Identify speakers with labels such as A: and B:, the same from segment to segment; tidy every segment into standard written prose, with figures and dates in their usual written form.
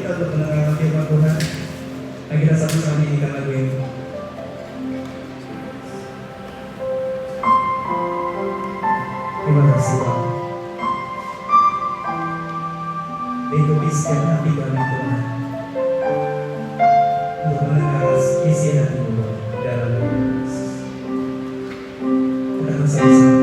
A: kita untuk mendengarkan firman Tuhan. Mari kita sama-sama nyanyikan lagu ini. Terima kasih Tuhan. Ikuti setiap hati kami Tuhan, untuk mendengar isi hati Tuhan dalam Yesus. Kita bersama-sama.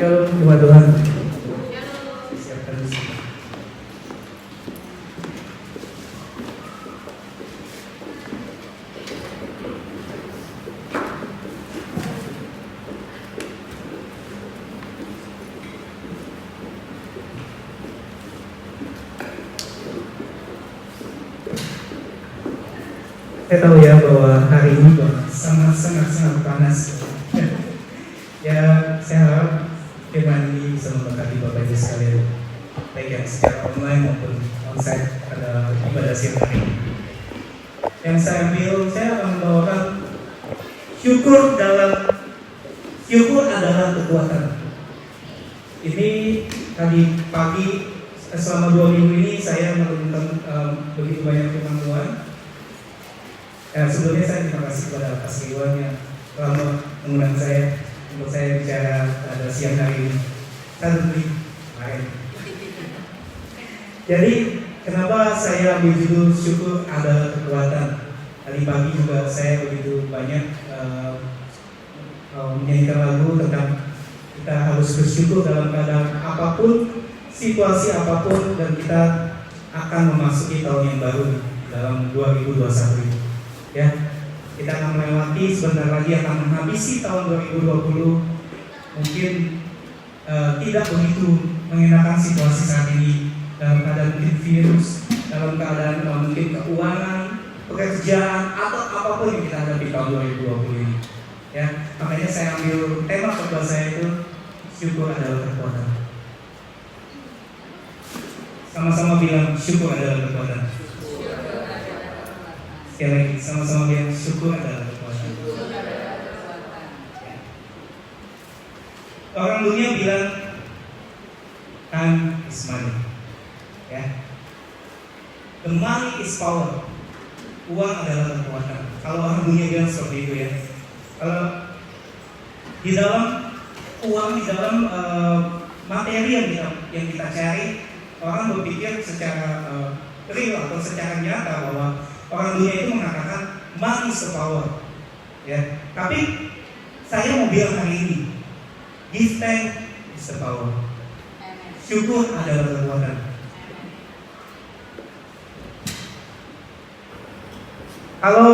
A: Terima Tuhan. Siapkan di sini. Saya tahu ya bahwa hari ini sangat panas. Ya, saya harap firman ini bisa memberkati Bapak Ibu sekalian. baik yang secara online maupun onsite pada ibadah siang hari ini. Yang saya ambil, saya akan membawakan syukur adalah kekuatan. Ini tadi pagi selama 2 minggu ini saya merenungkan begitu banyak firman Tuhan. Sebelumnya saya terima kasih kepada Pastor Iwan yang telah mengundang saya untuk saya bicara pada siang hari ini. Saya beri kemarin. Jadi kenapa saya ambil judul syukur adalah kekuatan? Tadi pagi juga saya begitu banyak menyanyikan lagu tentang kita harus bersyukur dalam keadaan apapun, situasi apapun, dan kita akan memasuki tahun yang baru dalam 2021 ini. Ya, kita akan melewati sebentar lagi akan menghabisi tahun 2020. Mungkin tidak begitu mengenakan situasi saat ini dalam keadaan mungkin virus, dalam keadaan mungkin keuangan, pekerjaan atau apapun yang kita hadapi tahun 2020 ini. Ya, makanya saya ambil tema khotbah saya itu syukur adalah kekuatan. Sama-sama bilang syukur adalah kekuatan. Sekali lagi, sama-sama bilang syukur adalah kekuatan. Orang dunia bilang time is money. Ya. The money is power. Uang adalah kekuatan. Kalau orang dunia bilang seperti itu ya. Kalau di dalam uang, di dalam materi yang kita cari, orang berpikir secara real atau secara nyata bahwa orang dunia itu mengatakan money is the power. Ya. Tapi saya mau bilang hari ini, give thanks is the power. Syukur adalah kekuatan. Kalau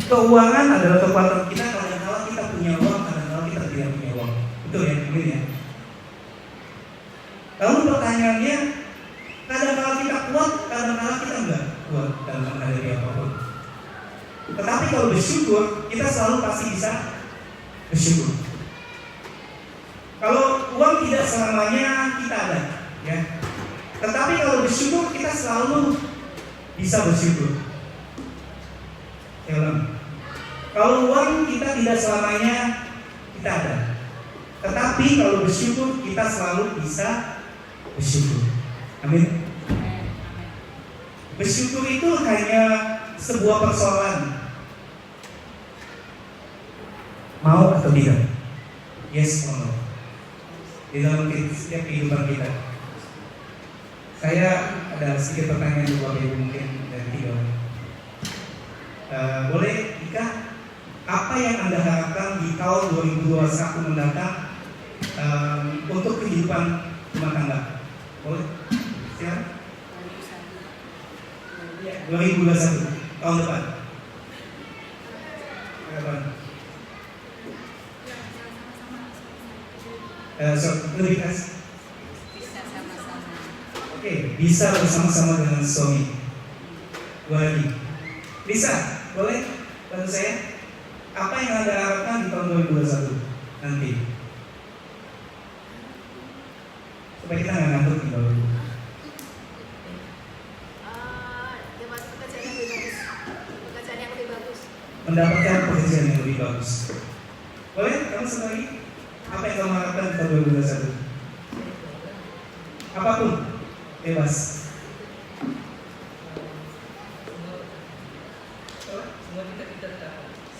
A: keuangan adalah kekuatan kita, kadang-kadang kita punya uang, kadang-kadang kita tidak punya uang. Betul ya, mungkin ya. Lalu pertanyaannya, kadang-kadang kita kuat, kadang-kadang kita enggak kuat dalam menghadapi apapun. Tetapi kalau bersyukur, kita selalu pasti bisa bersyukur. Kalau uang tidak selamanya kita ada, ya. Tetapi kalau bersyukur, kita selalu bisa bersyukur. Kalau uang kita tidak selamanya kita ada, tetapi kalau bersyukur kita selalu bisa bersyukur. Amin. Bersyukur itu hanya sebuah persoalan, mau atau tidak, yes or no, di dalam setiap kehidupan kita. Saya ada sedikit pertanyaan buat ibu mungkin dari 3 orang. Boleh Ika, apa yang Anda harapkan di tahun 2021 mendatang untuk kehidupan rumah tangga? Boleh? Silakan. 2021 tahun depan. Lebih kasih.
B: Bisa sama-sama.
A: Oke, bisa bersama-sama dengan suami. Dua lagi. Bisa, boleh bantu saya? Apa yang Anda harapkan di tahun 2021 nanti? Supaya kita nggak ngantuk di bawah.
B: Pekerjaan yang lebih bagus.
A: Mendapatkan pekerjaan yang lebih bagus. Boleh? Kamu satu lagi? Apa yang kamu harapkan di tahun 2021? Apapun, bebas.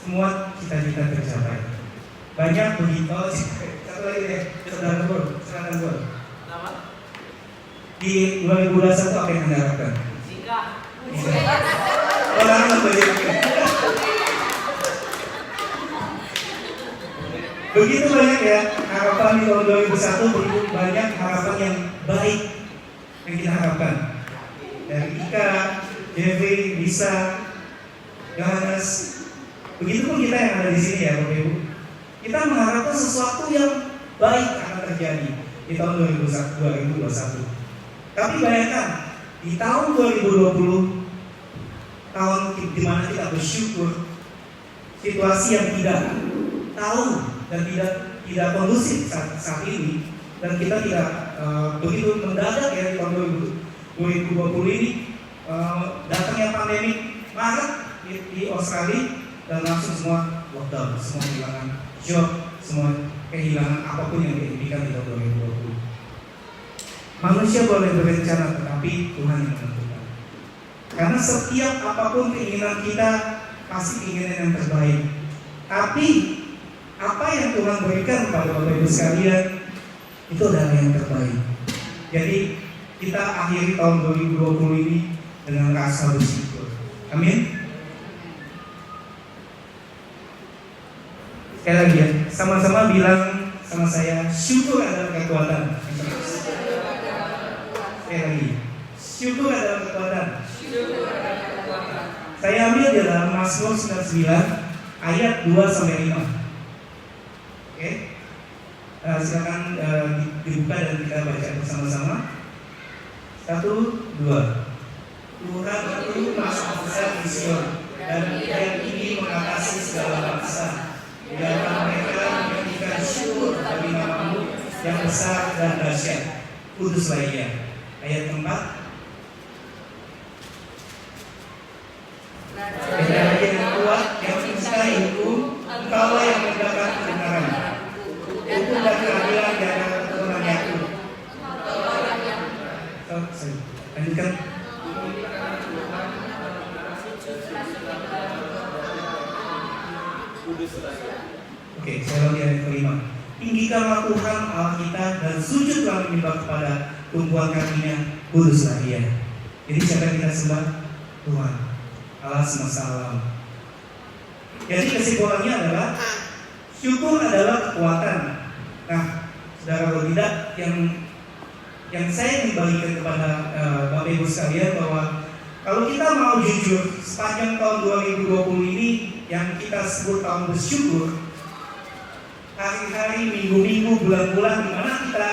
A: Semua cita-cita tercapai. Banyak begitu. Satu lagi deh, saudara Bro, silakan Bro. Di 2021 apa yang Anda harapkan?
B: Jika
A: Orang banyak. Begitu banyak ya harapan di tahun 2001, begitu banyak harapan yang baik yang kita harapkan. Dari Ika, Jeffrey, Lisa, Yohanes. Begitupun kita yang ada di sini ya Bapak Ibu. Kita mengharapkan sesuatu yang baik akan terjadi di tahun 2021. Tapi bayangkan di tahun 2020, tahun di mana kita bersyukur, situasi yang tidak tahu dan tidak kondusif saat ini, dan kita tidak begitu mendadak ya di tahun 2020 ini, datangnya pandemi Maret di Australia dan langsung semua lockdown, semua kehilangan job, semua kehilangan apapun yang diimpikan di tahun 2020. Manusia boleh berencana, tetapi Tuhan yang menentukan. Karena setiap apapun keinginan kita pasti keinginan yang terbaik. Tapi apa yang Tuhan berikan kepada Bapak Ibu sekalian itu adalah yang terbaik. Jadi kita akhiri tahun 2020 ini dengan rasa bersyukur. Amin. Sekali lagi ya, sama-sama bilang sama saya, syukur adalah kekuatan. Sekali lagi, syukur adalah kekuatan. Saya ambil di dalam Mazmur 99 ayat 2-5. Oke, silakan dibuka dan kita baca bersama-sama. 1, 2. Tuhan itu Maha Besar di Sion, dan Dia yang tinggi mengatasi segala bangsa. Biarlah mereka menyanyikan syukur bagi nama-Mu yang besar dan dahsyat. Kuduslah Ia. Ayat 4. Benda yang kuat yang mencari hukum, Engkaulah yang menegakkan kebenaran. Hukum dan keadilan di antara keturunan Yakub. Lanjutkan. Oke, saya lagi ayat kelima. Tinggikanlah Tuhan Allah kita dan sujudlah menyembah kepada tumpuan kakinya, kuduslah Dia. Jadi siapa kita sembah? Tuhan Allah semesta alam. Jadi kesimpulannya adalah syukur adalah kekuatan. Nah, saudara atau tidak, yang saya ingin bagikan kepada Bapak Ibu sekalian bahwa kalau kita mau jujur sepanjang tahun 2020 ini yang kita sebut tahun bersyukur, hari-hari, minggu-minggu, bulan-bulan di mana kita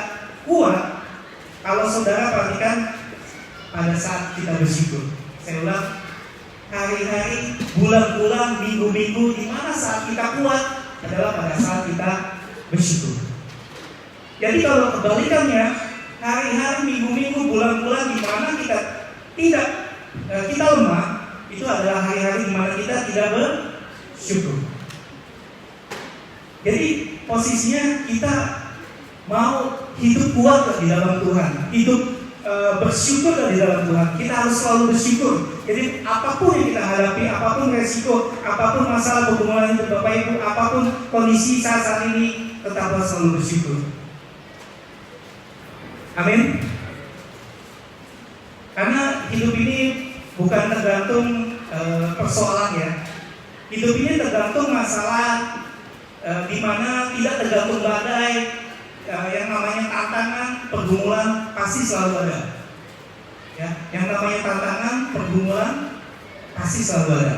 A: kuat. Kalau saudara perhatikan pada saat kita bersyukur. Saya ulang, hari-hari, bulan-bulan, minggu-minggu di mana saat kita kuat adalah pada saat kita bersyukur. Jadi kalau kebalikannya, hari-hari, minggu-minggu, bulan-bulan di mana kita lemah, itu adalah hari-hari di mana kita tidak bersyukur. Jadi posisinya kita mau hidup kuat di dalam Tuhan, hidup bersyukur di dalam Tuhan. Kita harus selalu bersyukur. Jadi apapun yang kita hadapi, apapun resiko, apapun masalah hubungan hidup Bapak Ibu, apapun kondisi saat ini, tetaplah selalu bersyukur. Amin. Karena hidup ini bukan tergantung persoalan ya. Hidup ini tergantung masalah di mana tidak tergantung badai, yang namanya tantangan, pergumulan pasti selalu ada. Ya, yang namanya tantangan, pergumulan pasti selalu ada.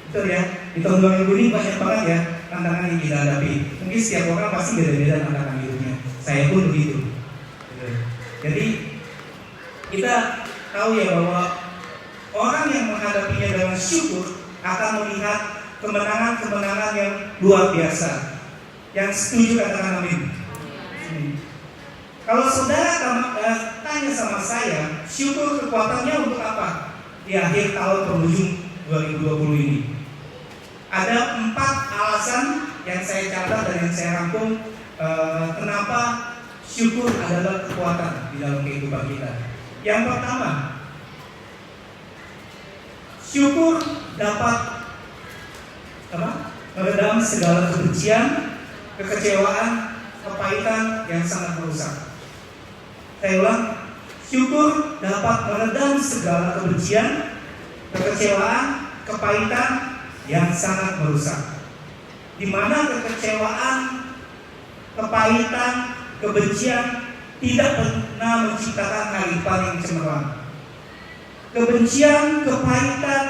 A: Betul ya. Di tahun 2000 ini banyak banget ya tantangan yang kita hadapi. Mungkin setiap orang pasti beda-beda tantangan hidupnya. Saya pun begitu. Jadi kita tahu ya bahwa orang yang menghadapinya dengan syukur akan melihat kemenangan-kemenangan yang luar biasa. Yang setuju katakan amin. Kalau saudara tanya sama saya, syukur kekuatannya untuk apa? Di akhir tahun penghujung 2020 ini ada 4 alasan yang saya catat dan yang saya rangkum kenapa syukur adalah kekuatan di dalam kehidupan kita. Yang pertama, syukur dapat meredam segala kebencian, kekecewaan, kepahitan yang sangat merusak. Saya ulang, syukur dapat meredam segala kebencian, kekecewaan, kepahitan yang sangat merusak. Di mana kekecewaan, kepahitan, kebencian tidak pernah menciptakan hari depan yang cemerlang. Kebencian, kepahitan,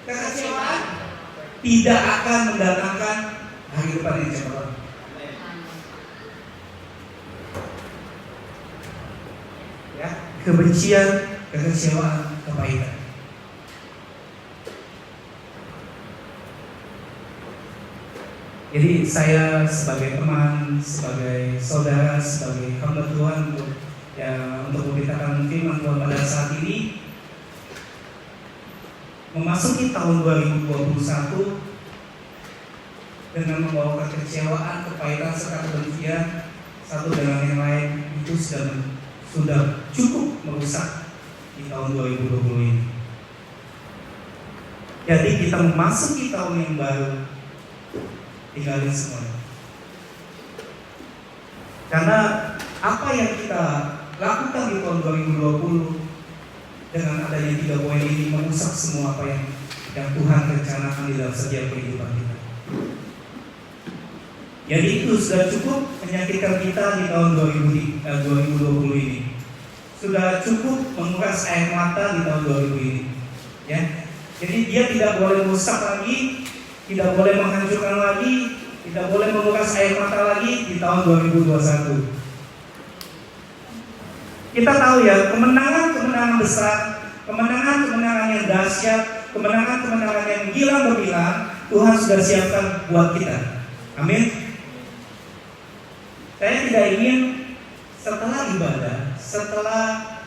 A: kekecewaan tidak akan mendatangkan hari depan yang cemerlang. Ya, kebencian, kekecewaan, kepahitan. Jadi saya sebagai teman, sebagai saudara, sebagai hamba Tuhan untuk memberitakan firman Tuhan pada saat ini, memasuki tahun 2021 dengan membawa kekecewaan, kepahitan, serta kebencian satu dengan yang lain, itu sudah cukup merusak di tahun 2020 ini. Jadi kita memasuki tahun yang baru, tinggalin semuanya. Karena apa yang kita lakukan di tahun 2020 dengan adanya 3 poin ini merusak semua apa yang Tuhan rencanakan di dalam setiap kehidupan kita. Jadi itu sudah cukup menyakitkan kita di tahun 2020 ini. Sudah cukup menguras air mata di tahun 2020 ini. Ya. Jadi dia tidak boleh merusak lagi, tidak boleh menghancurkan lagi, tidak boleh menguras air mata lagi di tahun 2021. Kita tahu ya, kemenangan-kemenangan besar, kemenangan-kemenangan yang dahsyat, kemenangan-kemenangan yang gila gemilang Tuhan sudah siapkan buat kita. Amin. Saya tidak ingin setelah ibadah, setelah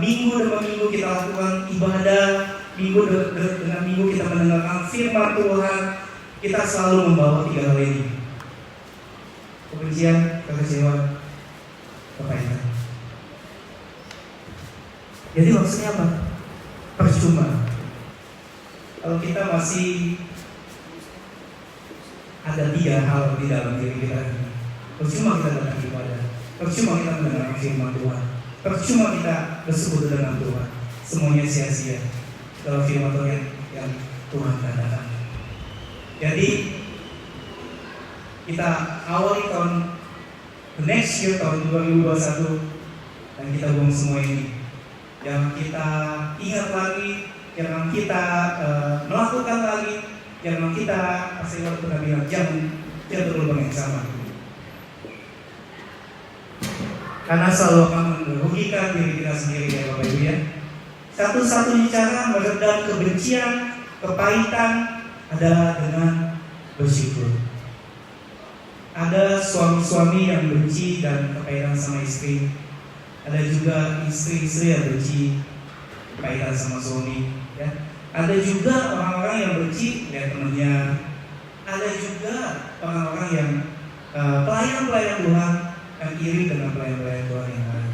A: minggu demi minggu kita lakukan ibadah, minggu dengan minggu kita mendengarkan firman Tuhan, kita selalu membawa 3 hal ini: kebencian, kekecewaan, kepahitan. Jadi maksudnya apa? Percuma kalau kita masih ada 3 hal di dalam diri kita ini. Percuma kita datang ibadah, percuma kita mendengarkan firman Tuhan, percuma kita bersekutu dengan Tuhan. Semuanya sia-sia kalau firman Tuhan yang Tuhan katakan. Jadi kita awali tahun next year, tahun 2021, dan kita buang semua ini. Jangan kita ingat lagi, jangan kita melakukan lagi, jangan kita pasti waktu pernah bilang jangan berlubang yang sama. Karena selalu akan merugikan diri kita sendiri ya Bapak Ibu ya. Satu-satunya cara meredam kebencian, kepahitan adalah dengan bersyukur. Ada suami-suami yang benci dan kepahitan sama istri. Ada juga istri-istri yang benci kepahitan sama suami. Ya. Ada juga orang-orang yang benci dengan temannya. Ada juga orang-orang yang pelayan-pelayan Tuhan yang iri dengan pelayan-pelayan Tuhan yang lain.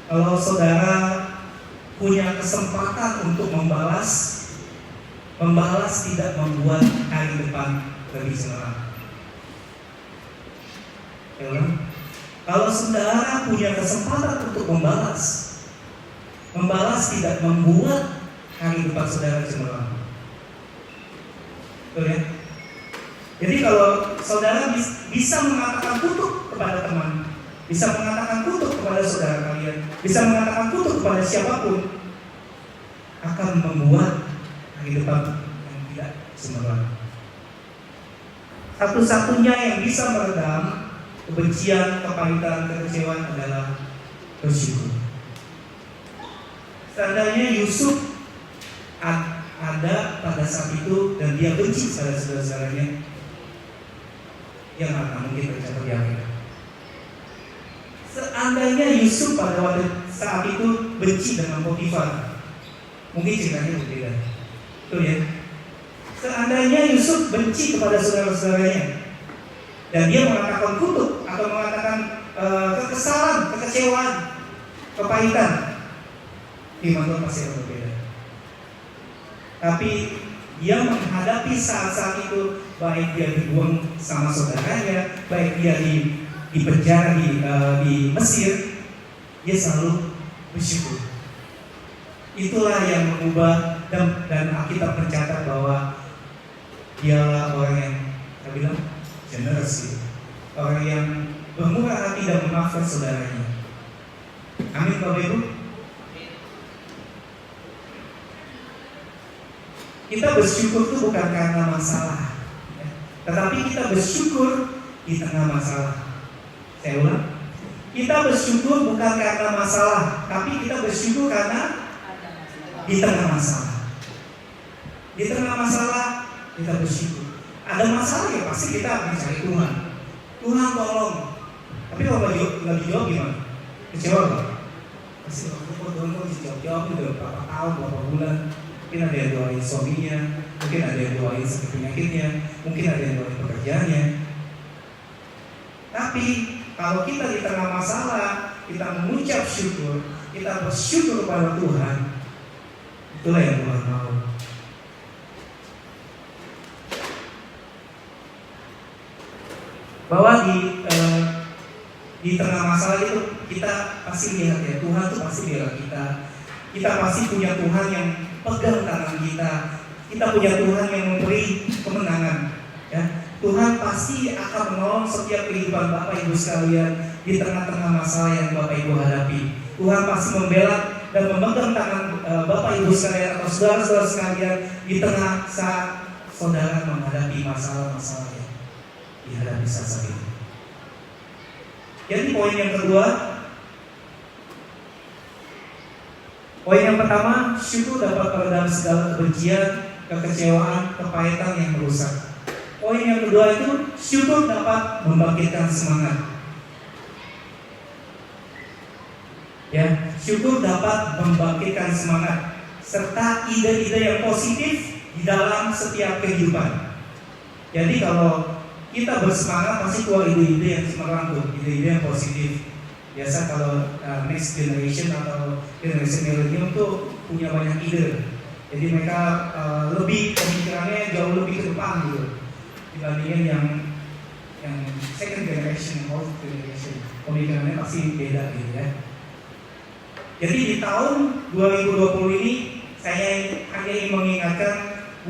A: Kalau saudara punya kesempatan untuk membalas tidak membuat hari depan lebih cerah. Kalau saudara punya kesempatan untuk membalas tidak membuat hari depan saudara cemerlang. Betul ya? Jadi kalau saudara bisa mengatakan kutuk kepada teman, bisa mengatakan kutuk kepada saudara kalian, bisa mengatakan kutuk kepada siapapun, akan membuat hari depan yang tidak cemerlang. Satu-satunya yang bisa meredam kebencian, kepahitan, kekecewaan adalah bersyukur. Seandainya Yusuf ada pada saat itu dan dia benci pada saudara-saudaranya, dia nggak akan mungkin tercatat di akhirat. Seandainya Yusuf pada waktu saat itu benci dengan Potifar, mungkin ceritanya berbeda. Betul ya? Seandainya Yusuf benci kepada saudara-saudaranya dan dia mengatakan kutuk atau mengatakan kekesalan, kekecewaan, kepahitan, firman Tuhan pasti akan berbeda. Tapi dia menghadapi saat-saat itu, baik dia dibuang sama saudaranya, baik dia di penjara di Mesir, dia selalu bersyukur. Itulah yang mengubah dan Alkitab mencatat bahwa dialah orang yang kita bilang generous, orang yang bermurah hati dan memaafkan saudaranya. Amin Bapak Ibu. Kita bersyukur itu bukan karena masalah, ya. Tetapi kita bersyukur di tengah masalah. Saya ulang, kita bersyukur bukan karena masalah, tapi kita bersyukur karena di tengah masalah. Di tengah masalah kita bersyukur. Ada masalah ya pasti kita mencari Tuhan. Tuhan tolong. Tapi kalau nggak dijawab gimana? Kecewa nggak? Pasti kok Tuhan kok dijawab udah berapa tahun, berapa bulan. Mungkin ada yang doain suaminya, mungkin ada yang doain sakit penyakitnya, mungkin ada yang doain pekerjaannya. Tapi kalau kita di tengah masalah, kita mengucap syukur, kita bersyukur kepada Tuhan, itulah yang Tuhan mau. Bahwa di tengah masalah itu kita pasti lihat ya, Tuhan tuh pasti bela kita. Kita pasti punya Tuhan yang pegang tangan kita. Kita punya Tuhan yang memberi kemenangan. Ya, Tuhan pasti akan menolong setiap kehidupan Bapak Ibu sekalian di tengah-tengah masalah yang Bapak Ibu hadapi. Tuhan pasti membela dan memegang tangan Bapak Ibu sekalian atau saudara-saudara sekalian di tengah saat saudara menghadapi masalah-masalah yang dihadapi saat ini. Jadi poin yang kedua, poin yang pertama, syukur dapat meredam segala kebencian, kekecewaan, kepahitan yang merusak. Poin yang kedua itu, syukur dapat membangkitkan semangat. Ya, syukur dapat membangkitkan semangat serta ide-ide yang positif di dalam setiap kehidupan. Jadi kalau kita bersemangat pasti keluar ide-ide yang cemerlang tuh, ide-ide yang positif. Biasa kalau next generation atau generation millennium tuh punya banyak ide. Jadi mereka lebih pemikirannya jauh lebih ke depan gitu dibandingin yang second generation, fourth generation. Pemikirannya pasti beda gitu ya. Jadi di tahun 2020 ini saya hanya ingin mengingatkan,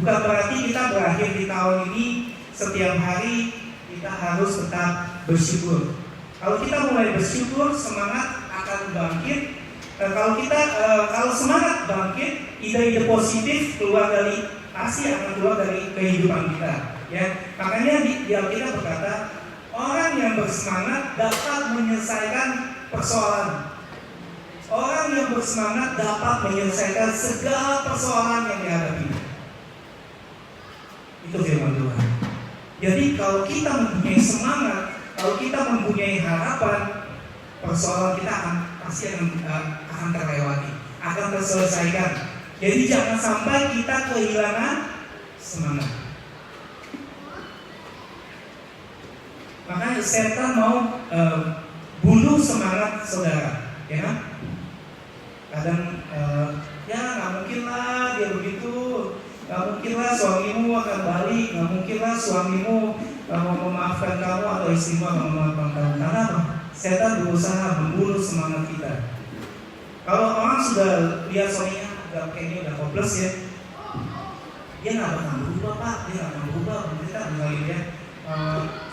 A: bukan berarti kita berakhir di tahun ini setiap hari kita harus tetap bersyukur. Kalau kita mulai bersyukur, semangat akan bangkit. Kalau semangat bangkit, ide-ide positif pasti akan keluar dari kehidupan kita. Ya, makanya di Alkitab berkata, orang yang bersemangat dapat menyelesaikan persoalan. Orang yang bersemangat dapat menyelesaikan segala persoalan yang dihadapi. Itu firman Tuhan. Jadi kalau kita mempunyai semangat, kalau kita mempunyai harapan, persoalan kita pasti akan terlewati, akan terselesaikan. Jadi jangan sampai kita kehilangan semangat. Makanya setan mau bunuh semangat saudara, ya kan? Kadang ya nggak mungkin lah dia begitu, nggak mungkin lah suamimu akan balik, nggak mungkin lah suamimu mau memaafkan kamu atau istrimu akan memaafkan kamu. Karena apa? Setan berusaha membunuh semangat kita. Kalau orang sudah lihat suaminya kayaknya udah hopeless ya, dia nggak akan berubah Pak, dia nggak akan berubah. Kita mengalami dia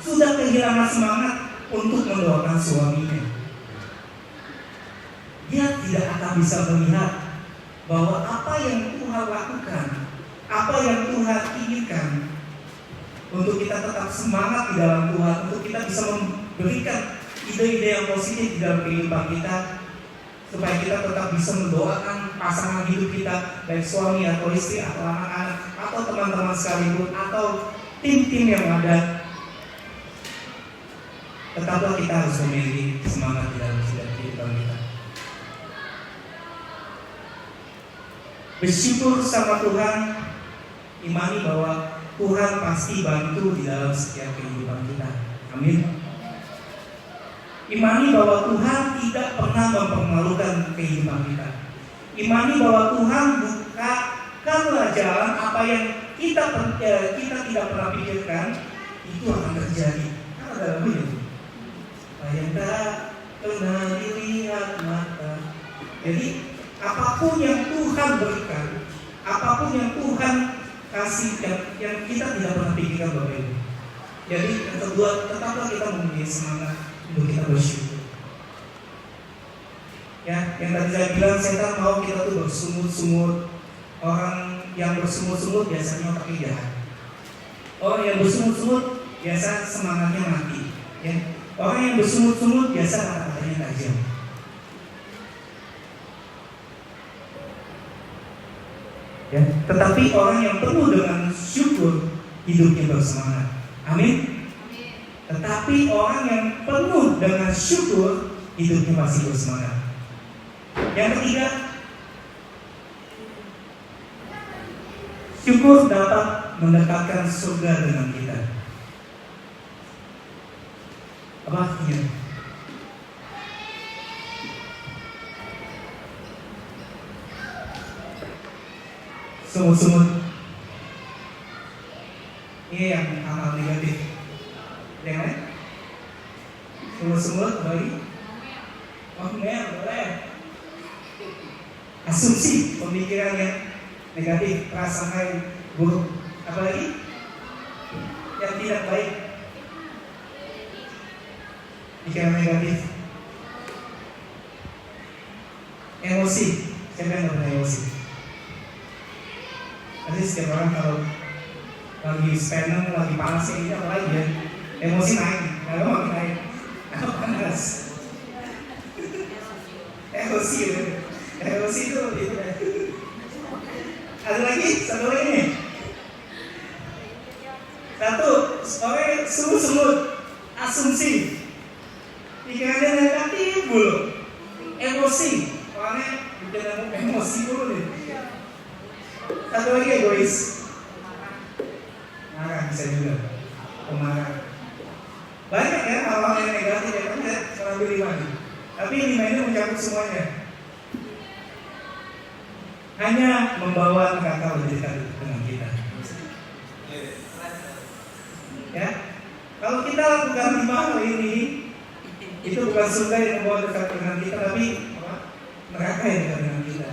A: sudah kehilangan semangat untuk mendoakan suaminya. Dia tidak akan bisa melihat bahwa apa yang Tuhan lakukan, apa yang Tuhan inginkan, untuk kita tetap semangat di dalam Tuhan, untuk kita bisa memberikan ide-ide yang positif di dalam kehidupan kita, supaya kita tetap bisa mendoakan pasangan hidup kita, baik suami atau istri atau anak-anak atau teman-teman sekalipun atau tim-tim yang ada. Tetaplah kita harus memiliki semangat di dalam kehidupan kita. Bersyukur sama Tuhan, imani bahwa Tuhan pasti bantu di dalam setiap kehidupan kita. Amin. Imani bahwa Tuhan tidak pernah mempermalukan kehidupan kita. Imani bahwa Tuhan bukakanlah jalan apa yang kita tidak pernah pikirkan, itu akan terjadi. Karena dalam hidup yang tak pernah dilihat mata. Jadi apapun yang Tuhan berikan, apapun yang Tuhan kasih yang kita tidak pernah pikirkan Bapak Ibu. Jadi yang kedua, tetaplah kita mempunyai semangat untuk kita bersyukur. Ya, yang tadi saya bilang setan mau kita tuh bersungut-sungut. Orang yang bersungut-sungut biasanya otaknya jahat. Orang yang bersungut-sungut biasa semangatnya mati. Ya. Orang yang bersungut-sungut biasa kata-katanya tajam. Ya, tetapi orang yang penuh dengan syukur hidupnya bersemangat. Amin. Tetapi orang yang penuh dengan syukur, hidupnya pasti bersemangat. Yang ketiga, syukur dapat mendekatkan surga dengan kita. Apa artinya? Semut-semut ini yang hal-hal negatif. Yang lain? Semut-semut lagi? Ngomel, boleh. Asumsi, pemikiran yang negatif, prasangka yang buruk. Apalagi yang tidak baik, pikiran negatif, emosi. Siapa yang punya emosi? Nanti setiap orang kalau lagi spend, lagi panas ini apalagi ya, emosi naik, lalu makin naik, panas. Emosi itu gitu ya. Ada lagi, satu lagi nih. Satu, orang semut-semut, asumsi, pikirannya negatif mulu, emosi, orangnya bikin emosi mulu nih. Satu lagi egois, marah bisa juga, pemarah. Banyak ya hal-hal yang negatif ya, kan ya, selalu 5 nih. Tapi 5 ini mencakup semuanya. Hanya membawa mereka lebih dekat dengan kita. Ya, kalau kita lakukan 5 hal ini, itu bukan surga yang membawa dekat dengan kita, tapi neraka yang dekat dengan kita.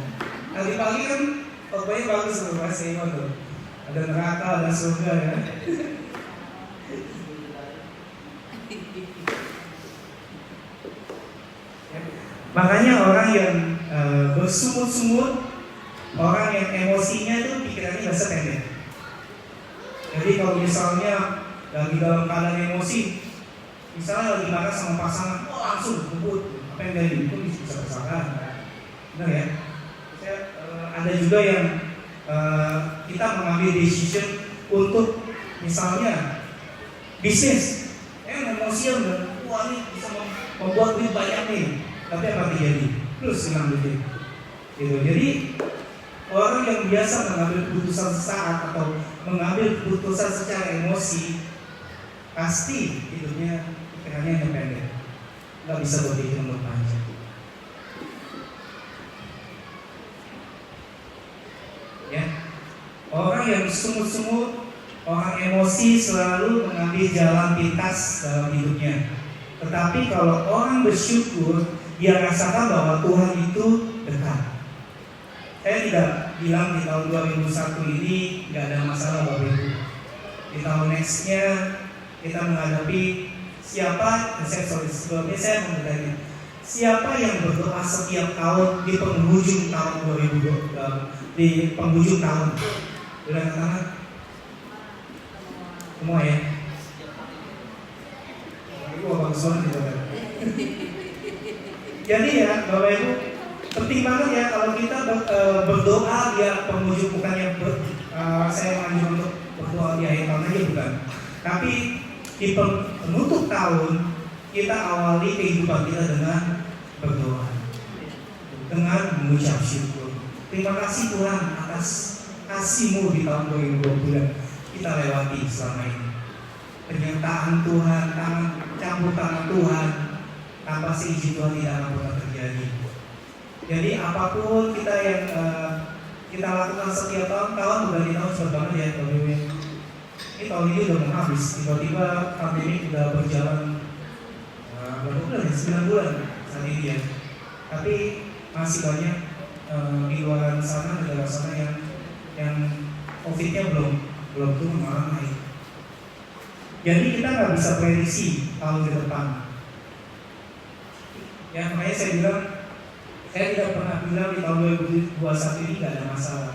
A: Tadi pagi kan pokoknya bagus tuh Mas Imo tuh. Ada neraka, ada surga ya. Makanya orang yang bersungut-sungut, orang yang emosinya itu pikirannya biasa pendek. Jadi kalau misalnya lagi dalam keadaan emosi, misalnya lagi marah sama pasangan, langsung ngebut, apa yang dari itu bisa kesalahan, benar ya? Ada juga yang kita mengambil decision untuk misalnya bisnis, emosian dan wah ini bisa membuat duit banyak nih, tapi apa terjadi? Plus hilang duit. Gitu. Jadi orang yang biasa mengambil keputusan sesaat atau mengambil keputusan secara emosi, pasti hidupnya pikirannya yang pendek, nggak bisa berpikir untuk panjang. Ya, orang yang sungut-sungut, orang emosi selalu mengambil jalan pintas dalam hidupnya. Tetapi kalau orang bersyukur, dia rasakan bahwa Tuhan itu dekat. Saya tidak bilang di tahun 2001 ini nggak ada masalah Bapak Ibu. Di tahun nextnya kita menghadapi siapa, sebelumnya saya mau bertanya, siapa yang berdoa setiap tahun di penghujung tahun 2020, di penghujung tahun? Boleh angkat tangan? Semua ya? Ibu bagus banget gitu kan? Jadi ya Bapak Ibu, penting banget ya kalau kita berdoa di penghujung, bukannya saya menganjurkan untuk berdoa di akhir tahun aja, bukan. Tapi di penutup tahun kita awali kehidupan kita dengan berdoa, dengan mengucap syukur. Terima kasih Tuhan atas kasih-Mu di tahun 2020 kita lewati selama ini. Penyertaan Tuhan, campur tangan Tuhan, tanpa seizin Tuhan tidak akan pernah terjadi. Jadi apapun kita yang kita lakukan setiap tahun berganti tahun cepat banget ya Bapak-Ibu. Ini tahun ini udah mau habis, tiba-tiba pandemi udah berjalan berapa bulan? 9 bulan saat ini ya. Tapi masih banyak di luar sana, negara sana yang COVID-nya belum turun, malah naik. Jadi kita nggak bisa prediksi tahun ke depan. Ya makanya saya bilang, saya tidak pernah bilang di tahun 2021 ini nggak ada masalah.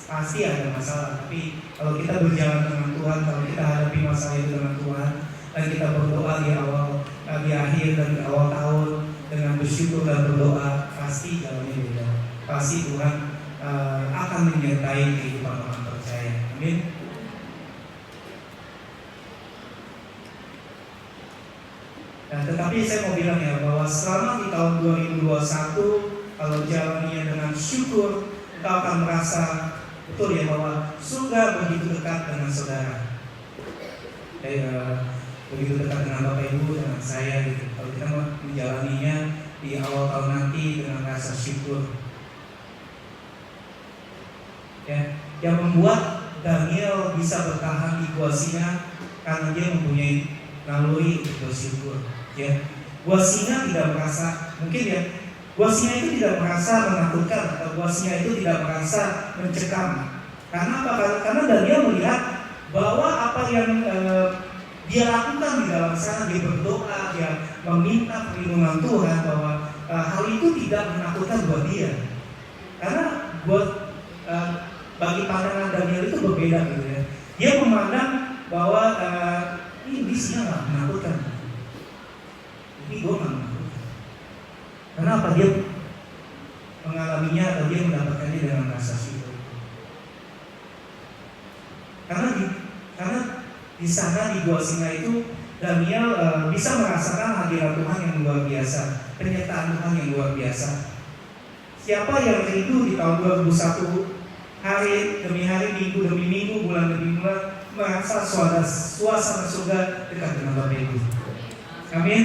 A: Pasti ada masalah, tapi kalau kita berjalan dengan Tuhan, kalau kita hadapi masalah itu dengan Tuhan, dan kita berdoa di akhir dan di awal tahun dengan bersyukur dan berdoa, pasti jalannya beda. Pasti Tuhan akan menyertai kehidupan orang percaya. Amin. Tetapi saya mau bilang ya bahwa selama di tahun 2021 kalau jalaninya dengan syukur, engkau akan merasa betul ya bahwa surga begitu dekat dengan saudara. Begitu dekat dengan Bapak Ibu, dengan saya gitu. Kalau kita menjalaninya di awal tahun nanti dengan rasa syukur. Ya, yang membuat Daniel bisa bertahan di gua singa karena dia mempunyai naluri untuk bersyukur. Ya, gua singa tidak merasa, mungkin ya, gua singa itu tidak merasa menakutkan atau gua singa itu tidak merasa mencekam. Karena apa? Karena Daniel melihat bahwa apa yang dia lakukan di dalam sana, dia berdoa, dia meminta perlindungan Tuhan, bahwa hal itu tidak menakutkan buat dia. Karena buat bagi pandangan Daniel itu berbeda gitu ya. Dia memandang bahwa ini singa nggak menakutkan, ini gue nggak menakutkan. Karena apa? Dia mengalaminya atau dia mendapatkannya dengan rasa syukur. Karena di sana di gua singa itu Daniel bisa merasakan hadirat Tuhan yang luar biasa, penyertaan Tuhan yang luar biasa. Siapa yang rindu di tahun 2001 hari demi hari, minggu demi minggu, bulan demi bulan merasa suasana surga dekat dengan Bapak Ibu? Amin.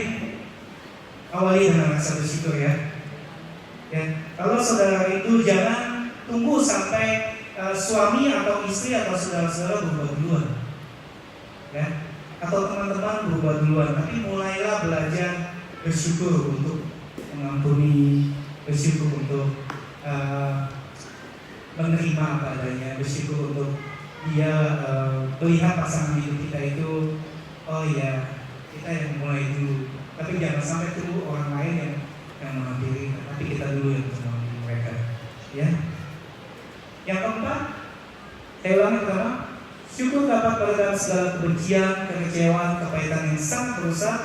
A: Awali dengan rasa bersyukur ya. Kalau saudara rindu, jangan tunggu sampai suami atau istri atau saudara-saudara berubah duluan. Ya, atau teman-teman berubah duluan, tapi mulailah belajar bersyukur untuk mengampuni, bersyukur untuk menerima apa adanya, bersyukur untuk dia melihat pasangan hidup kita itu, oh ya kita yang mulai dulu, tapi jangan sampai tunggu orang lain yang menghampiri, tapi kita dulu yang menghampiri mereka. Ya. Yang keempat, saya ulangi pertama. Syukur dapat meredam segala kebencian, kekecewaan, kepahitan yang sangat merusak.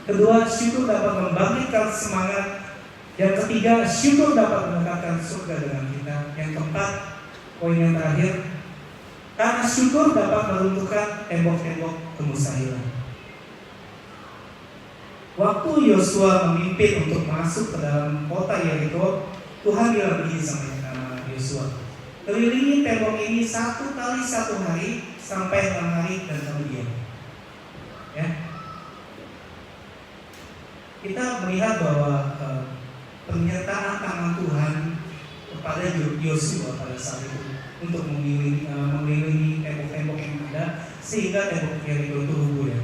A: Kedua, syukur dapat membangkitkan semangat. Yang ketiga, syukur dapat mendekatkan surga dengan kita. Yang keempat, poin yang terakhir, karena syukur dapat meruntuhkan tembok-tembok kemustahilan. Waktu Yosua memimpin untuk masuk ke dalam kota Yeriko, Tuhan bilang begini sama Yosua, kelilingi tembok ini 1 kali 1 hari sampai 6 hari dan kamu diam. Ya. Kita melihat bahwa penyertaan tangan Tuhan kepada Yosua pada saat itu untuk mengelilingi tembok-tembok yang ada sehingga tembok Yeriko itu rubuh ya.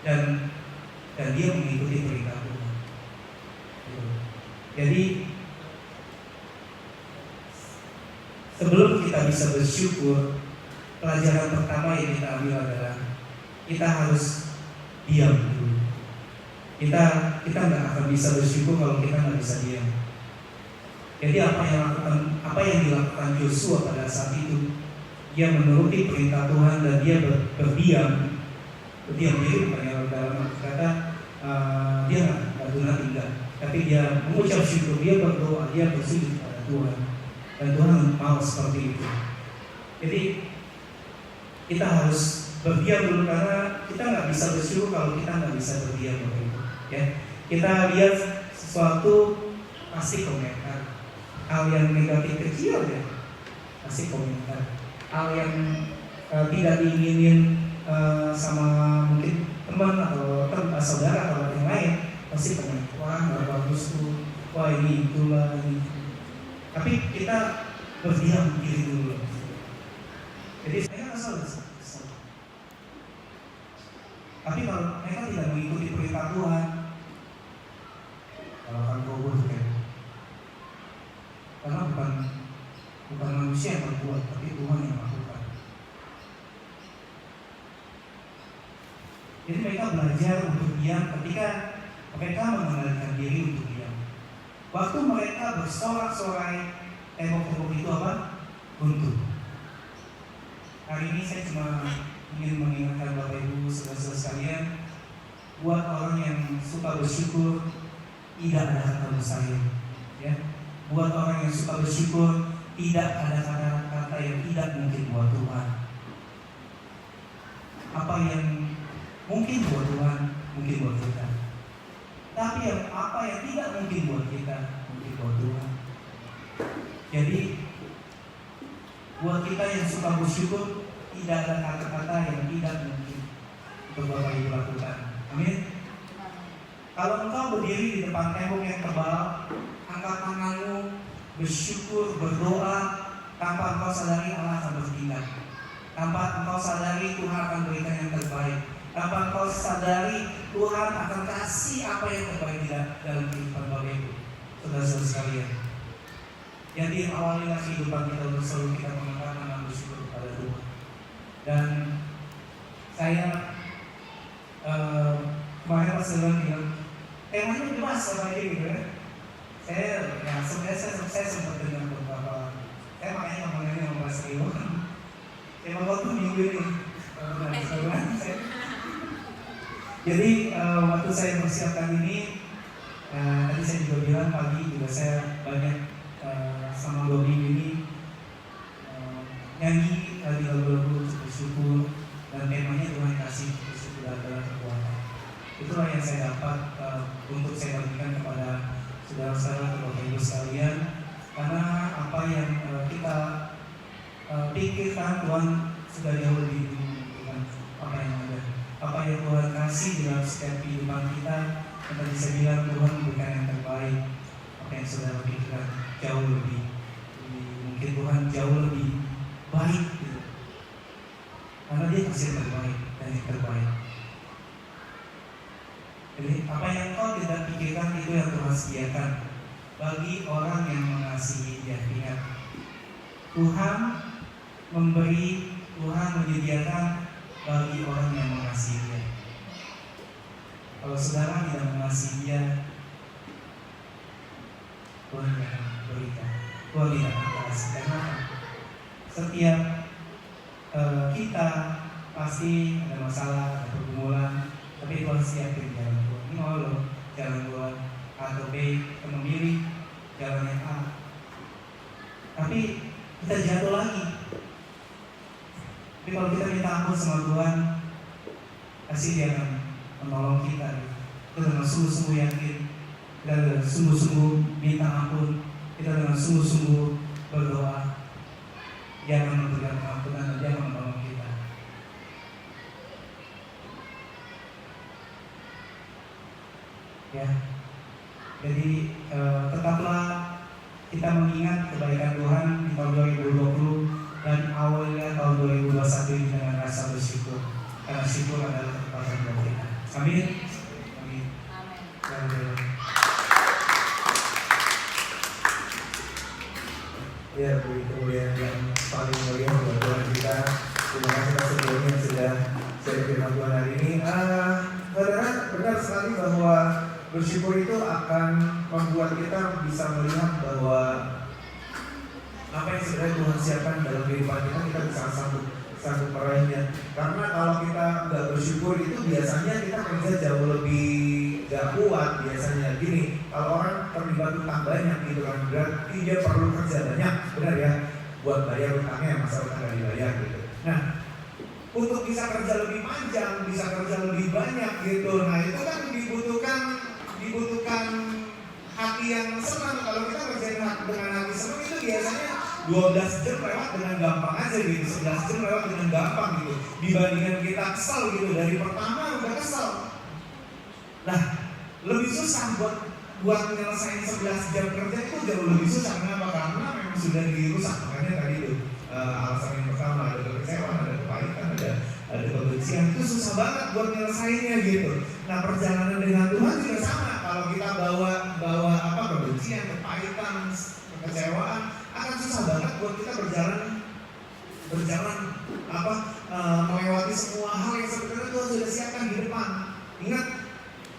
A: Dan dia mengikuti perintah Tuhan. Jadi sebelum kita bisa bersyukur, pelajaran pertama yang kita ambil adalah kita harus diam dulu. Kita nggak akan bisa bersyukur kalau kita nggak bisa diam. Jadi apa yang dilakukan Yosua pada saat itu, dia menuruti perintah Tuhan dan dia berdiam diri, bukan dalam kata dia nggak guna tinggal, tapi dia mengucap syukur, dia berdoa, dia bersujud kepada Tuhan. Dan Tuhan mau seperti itu. Jadi kita harus berdiam dulu karena kita nggak bisa bersyukur kalau kita nggak bisa berdiam begitu. Ya, kita lihat sesuatu pasti komentar. Hal yang negatif kecil ya pasti komentar. Hal yang tidak diinginin sama mungkin teman atau saudara atau yang lain pasti komentar. Wah nggak bagus tuh. Wah ini itulah ini. Tapi kita berdiam diri dulu. Jadi saya kesal. Tapi kalau mereka tidak mengikuti perintah Tuhan, kalau akan kubur kayak, karena bukan manusia yang berbuat, tapi Tuhan yang melakukan. Jadi mereka belajar untuk diam ketika mereka mengendalikan diri untuk diam. Waktu mereka bersorak-sorai, tembok-tembok itu apa? Runtuh. Hari ini saya cuma ingin mengingatkan Bapak Ibu saudara-saudara sekalian, buat orang yang suka bersyukur, tidak ada kata mustahil. Ya. Buat orang yang suka bersyukur, tidak ada kata-kata yang tidak mungkin buat Tuhan. Apa yang mungkin buat Tuhan, mungkin buat kita. Tapi apa yang tidak mungkin buat kita, mungkin buat Tuhan. Jadi buat kita yang suka bersyukur, tidak ada kata-kata yang tidak mungkin untuk Bapak Ibu lakukan. Amin. Kalau engkau berdiri di depan tembok yang tebal, angkat tanganmu, bersyukur, berdoa, tanpa engkau sadari Allah akan bertindak. Tanpa engkau sadari Tuhan akan berikan yang terbaik. Tanpa engkau sadari Tuhan akan kasih apa yang terbaik dalam kehidupan Bapak Ibu, saudara-saudara sekalian. Jadi awalilah kehidupan kita untuk selalu kita mengangkat tangan bersyukur kepada Tuhan. Dan saya kemarin pas bilang temanya bebas apa aja gitu ya. Sebenarnya saya sempat dengar beberapa. Saya makanya ngomongnya sama Mas Rio. Tema waktu minggu ini. Jadi waktu saya mempersiapkan ini, tadi saya juga bilang pagi juga saya banyak sama 2 minggu ini nyanyi lagu-lagu untuk bersyukur, dan temanya Tuhan kasih bersyukur adalah kekuatan. Itulah yang saya dapat untuk saya bagikan kepada saudara-saudara Bapak Ibu sekalian, karena apa yang kita pikirkan Tuhan sudah jauh lebih dengan apa yang ada, apa yang Tuhan kasih dalam setiap kehidupan kita. Kita bisa bilang Tuhan memberikan yang terbaik. Apa yang saudara pikirkan jauh lebih mungkin Tuhan jauh lebih baik gitu. Karena Dia kasih yang terbaik dan yang terbaik. Jadi apa yang kau tidak pikirkan itu yang Tuhan sediakan bagi orang yang mengasihi Dia. Ingat, Tuhan memberi, Tuhan menyediakan bagi orang yang mengasihi Dia. Kalau saudara tidak mengasihi Dia, Tuhan tidak akan berikan, Tuhan tidak akan kasih. Karena setiap kita pasti ada masalah, ada pergumulan, tapi Tuhan siapin jalan Tuhan. Ini mau loh jalan Tuhan A atau B, kita memilih jalan yang A. Tapi kita jatuh lagi. Tapi kalau kita minta ampun sama Tuhan, pasti Dia akan menolong kita. Kita dengan sungguh-sungguh yakin, kita dengan sungguh-sungguh minta ampun, kita dengan sungguh-sungguh berdoa, Dia akan memberikan ampunan dan Dia akan menolong kita. Ya, jadi tetaplah kita mengingat kebaikan Tuhan di tahun 2020 dan awalnya tahun 2021 ini dengan rasa bersyukur, karena syukur adalah kekuatan buat kita. Amin. Amin. Amin.
C: Ya, begitu yang paling mulia buat Tuhan kita. Terima kasih Pak sebelumnya yang sudah share firman Tuhan hari ini. Saudara, benar sekali bahwa bersyukur itu akan membuat kita bisa melihat bahwa apa yang sebenarnya Tuhan siapkan dalam kehidupan kita bisa sanggup meraihnya. Karena kalau kita nggak bersyukur itu biasanya kita kerja jauh lebih gak kuat. Biasanya gini, kalau orang terlibat utang banyak gitu kan, berarti dia perlu kerja banyak, benar ya, buat bayar utangnya, masa utang nggak dibayar gitu. Nah, untuk bisa kerja lebih panjang, bisa kerja lebih banyak gitu, nah itu kan dibutuhkan hati yang senang. Kalau kita kerjain dengan hati senang itu biasanya 12 jam lewat dengan gampang aja gitu, 11 jam lewat dengan gampang gitu, dibandingkan kita kesel gitu, dari pertama udah kesel. Nah, lebih susah buat menyelesaikan 11 jam kerja itu jauh lebih susah. Kenapa? Karena memang sudah dirusak. Makanya tadi itu alasan yang pertama, ada kekecewaan, ada kepahitan, ada kebencian. Itu susah banget buat menyelesaikannya gitu. Nah, perjalanan dengan Tuhan juga sama. Kalau kita bawa kebencian, kepahitan, kekecewaan, akan susah banget buat kita berjalan melewati semua hal yang sebenarnya Tuhan sudah siapkan di depan. Ingat,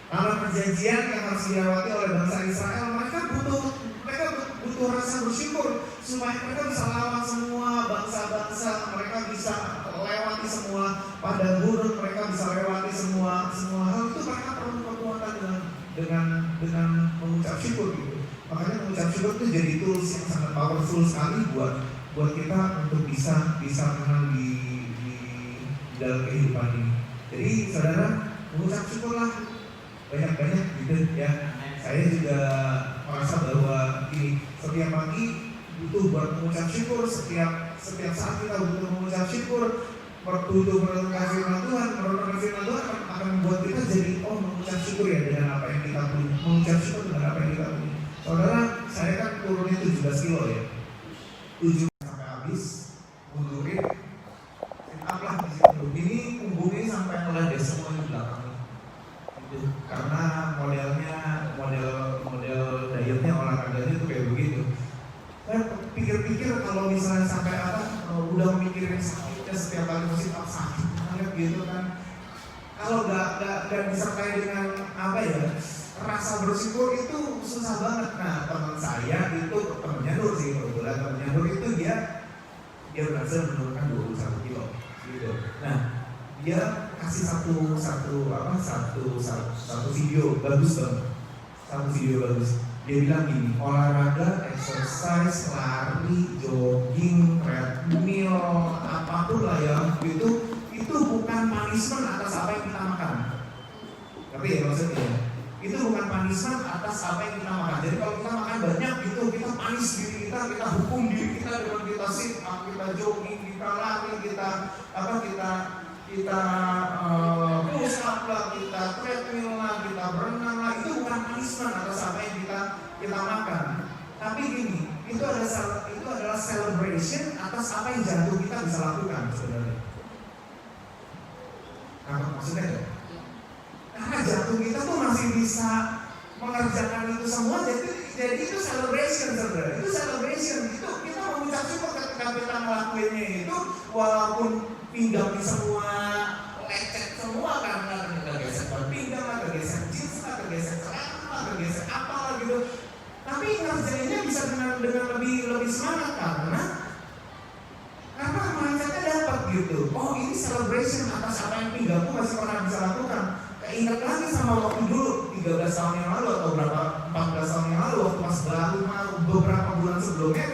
C: tanah perjanjian yang harus dilewati oleh bangsa Israel, mereka butuh rasa bersyukur supaya mereka bisa lawan semua bangsa-bangsa, mereka bisa lewati semua padang gurun, mereka bisa lewati semua hal itu. Mereka perlu kekuatan dengan mengucap syukur gitu. Makanya mengucap syukur itu jadi tools yang sangat powerful sekali buat kita untuk bisa menang di dalam kehidupan ini. Jadi saudara, mengucap syukurlah. banyak gitu ya. Saya juga merasa bahwa ini setiap pagi butuh buat mengucap syukur, setiap saat kita butuh mengucap syukur, butuh merenungkan firman Tuhan. Merenungkan firman Tuhan akan membuat kita jadi mengucap syukur ya dengan apa yang kita punya, mengucap syukur dengan apa yang kita punya. Saudara, saya kan turunnya 17 kilo ya, 7 sampai habis, mundurin, up lah di situ. Ini punggungnya sampai ngeledek semua di belakang. Gitu. Karena model dietnya, olahraganya tuh kayak begitu. Saya pikir-pikir kalau misalnya sampai udah mikirin sakitnya setiap kali musik sakit banget gitu kan. Kalau nggak disertai dengan rasa bersyukur itu susah banget. Nah, teman saya itu temennya Nur sih, kebetulan temennya Nur itu dia berhasil menurunkan 21 kilo gitu. Nah, dia kasih satu video bagus banget. Satu video bagus. Dia bilang gini, olahraga, exercise, lari, jogging, treadmill, apapun lah ya, itu bukan punishment atas apa yang kita makan. Tapi ya maksudnya, itu bukan punishment atas apa yang kita makan. Jadi kalau kita makan banyak gitu, kita punish diri kita hukum diri kita dengan kita sit up, kita jogging, kita lari, kita push up lah, kita treadmill lah, kita berenang lah. Itu bukan punishment atas apa yang kita makan. Tapi gini, itu adalah celebration atas apa yang jantung kita bisa lakukan sebenarnya. Apa maksudnya ya? Karena jantung kita tuh masih bisa mengerjakan itu semua, jadi itu celebration sebenarnya. Itu celebration, itu kita mengucap syukur ketika kita ngelakuinnya itu, walaupun pinggangnya semua lecet semua karena kegesek pinggang, kegesek jeans, kegesek celana, kegesek apa gitu. Tapi ngerjainnya bisa dengan lebih semangat karena mindsetnya dapat gitu. Oh, ini celebration atas apa yang pinggangku masih pernah bisa lakukan. Ingat lagi sama waktu dulu 13 tahun yang lalu atau 14 tahun yang lalu waktu pas baru beberapa bulan sebelumnya,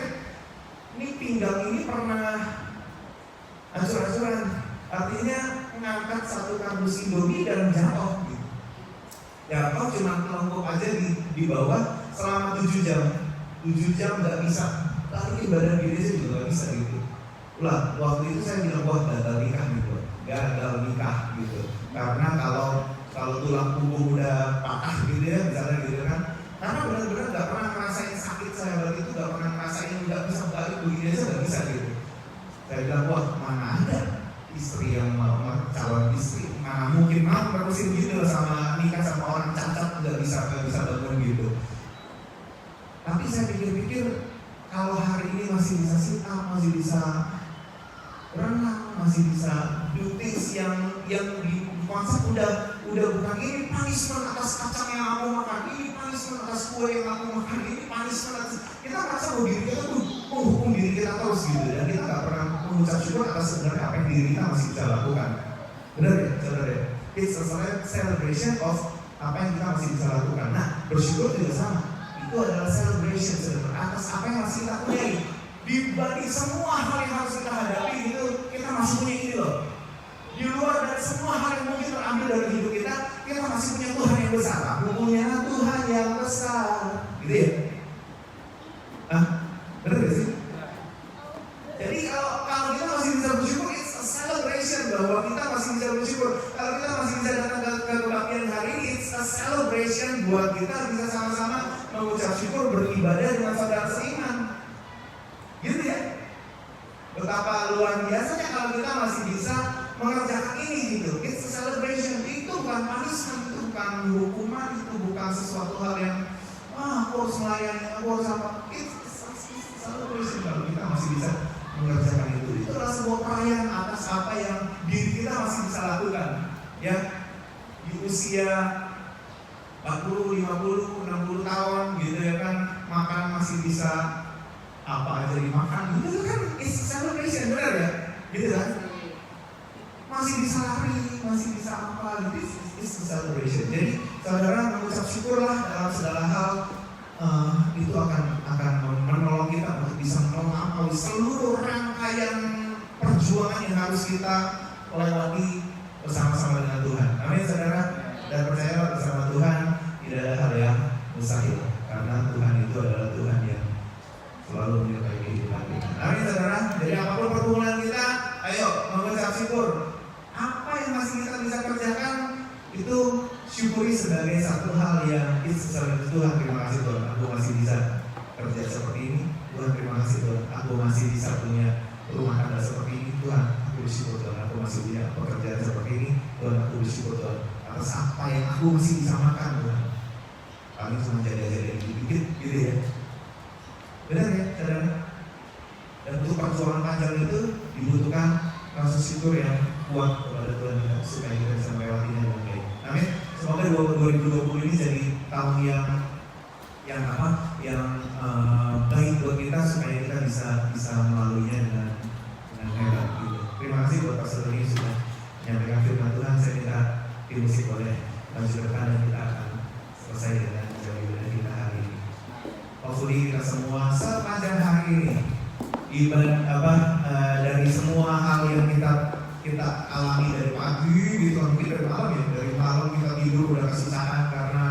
C: ini pinggang ini pernah acur-acuran. Artinya ngangkat satu kardus Indomie dan jatuh gitu. Jatuh cuma telungkup aja di bawah selama 7 jam. 7 jam nggak bisa balikin badan diri aja juga nggak bisa gitu. Lah, waktu itu saya bilang wah gagal nikah gitu. Gagal nikah gitu. Karena kalau tulang punggung udah patah gitu ya, misalnya gitu kan. Karena benar-benar nggak pernah ngerasain sakit saya waktu itu, nggak pernah ngerasain nggak bisa balik begini aja nggak bisa gitu. Saya bilang wah mana ada istri yang calon istri mana mungkin mau terusin gitu sama nikah sama orang cacat nggak bisa bangun gitu. Tapi saya pikir-pikir kalau hari ini masih bisa sit up, masih bisa renang, masih bisa do things yang di konsep udah bukan ini punishment atas kacang yang aku makan, ini punishment atas kue yang aku makan, ini punishment atas kita merasa bahwa diri kita tuh menghukum diri kita terus gitu, dan kita nggak pernah mengucap syukur atas sebenarnya apa yang diri kita masih bisa lakukan. Benar ya, saudara ya? It's a celebration of apa yang kita masih bisa lakukan. Nah, bersyukur juga sama. Itu adalah celebration sebenarnya atas apa yang masih kita punya. Dibanding semua hal yang harus kita hadapi itu, kita masih punya ini loh. Di luar dari semua hal yang mungkin terambil dari hidup kita masih punya Tuhan yang besar. Aku punya Tuhan yang besar. Gitu ya? Benar gak sih? Jadi kalau kita masih bisa bersyukur, it's a celebration bahwa kita masih bisa bersyukur. Kalau kita masih bisa datang ke kebaktian hari ini, it's a celebration buat kita bisa sama-sama mengucap syukur, beribadah dengan saudara seiman. Gitu ya? Betapa luar biasanya kalau kita masih bisa mengerjakan ini gitu. It's a celebration. Itu bukan punishment, itu bukan hukuman, itu bukan sesuatu hal yang aku harus melayani, aku harus apa. It's a celebration kalau kita masih bisa mengerjakan itu. Itu adalah sebuah perayaan atas apa yang diri kita masih bisa lakukan. Ya, di usia 40, 50, 60 tahun gitu ya kan, makan masih bisa apa aja dimakan, itu kan it's a celebration, benar ya? Gitu kan? Masih bisa lari, masih bisa apa, gitu, it's a celebration. Jadi saudara mengucap syukurlah dalam segala hal, itu akan menolong kita untuk bisa melampaui seluruh rangkaian perjuangan yang harus kita lewati bersama-sama dengan Tuhan. Amin saudara. dan percayalah bersama Tuhan tidak ada hal yang mustahil, karena Tuhan itu adalah Tuhan yang selalu menyertai kehidupan kita. Amin saudara. Jadi apapun pergumulan kita, ayo mengucap syukur. Apa yang masih kita bisa kerjakan itu syukuri sebagai satu hal yang sesuai Tuhan. Terima kasih Tuhan, aku masih bisa kerja seperti ini. Tuhan terima kasih Tuhan, aku masih bisa punya rumah tangga seperti ini. Tuhan, aku bersyukur Tuhan, aku masih punya pekerjaan seperti ini. Tuhan, aku bersyukur Tuhan atas apa yang aku masih bisa makan Tuhan. Kami cuma jadi dikit gitu ya. Benar ya saudara? Dan untuk perjuangan panjang itu dibutuhkan rasa syukur yang kuat kepada Tuhan kita supaya kita bisa melewatinya dengan baik. Amin. Semoga 2020 ini jadi tahun yang baik buat kita supaya kita bisa melaluinya dengan hebat gitu. Terima kasih buat Pastor ini sudah menyampaikan firman Tuhan. Saya minta tim musik boleh maju ke depan dan kita akan selesai dengan ibadah kita hari ini. Hopefully kita semua sepanjang hari ini dari semua hal yang kita alami dari pagi gitu, mungkin dari malam ya, dari malam kita tidur udah kesusahan karena